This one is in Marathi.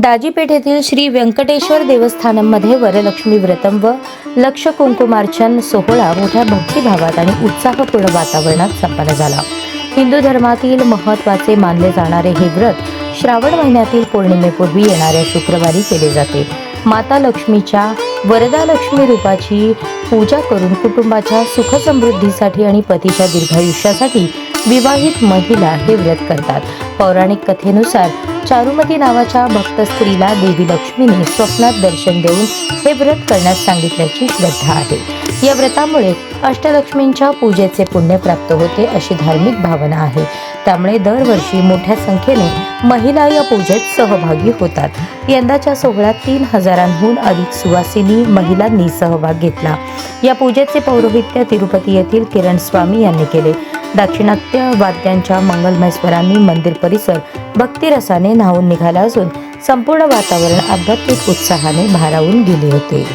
दाजीपेठ येथील श्री व्यंकटेश्वर देवस्थानमध्ये वरलक्ष्मी व्रतम व लक्ष कुंकुमार्चन सोहळा मोठ्या भक्तिभावात आणि उत्साहपूर्ण वातावरणात संपन्न झाला. हिंदू धर्मातील महत्त्वाचे मानले जाणारे हे व्रत श्रावण महिन्यातील पौर्णिमेपूर्वी येणाऱ्या शुक्रवारी केले जाते. माता लक्ष्मीच्या वरदालक्ष्मी रूपाची पूजा करून कुटुंबाच्या सुख समृद्धीसाठी आणि पतीच्या दीर्घायुष्यासाठी विवाहित महिला हे व्रत करतात. पौराणिक कथेनुसार चारुमती नावाच्या भक्त स्त्रीला देवी लक्ष्मीने स्वप्नात दर्शन देऊन हे व्रत करण्यास सांगितल्याची श्रद्धा आहे. या व्रतामुळे अष्टलक्ष्मींच्या पूजेचे पुण्य प्राप्त होते अशी धार्मिक भावना आहे. त्यामुळे दरवर्षी मोठ्या संख्येने महिला या पूजेत सहभागी होतात. यंदाच्या सोहळ्यात 3000हून अधिक सुवासिनी महिलांनी सहभाग घेतला. या पूजेचे पौरोहित्य तिरुपती येथील किरण स्वामी यांनी केले. दाक्षिणात्य वाद्यांच्या मंगलमय स्वरांनी मंदिर परिसर भक्तिरसाने न्हावून निघाला असून संपूर्ण वातावरण आध्यात्मिक उत्साहाने भारावून गेले होते.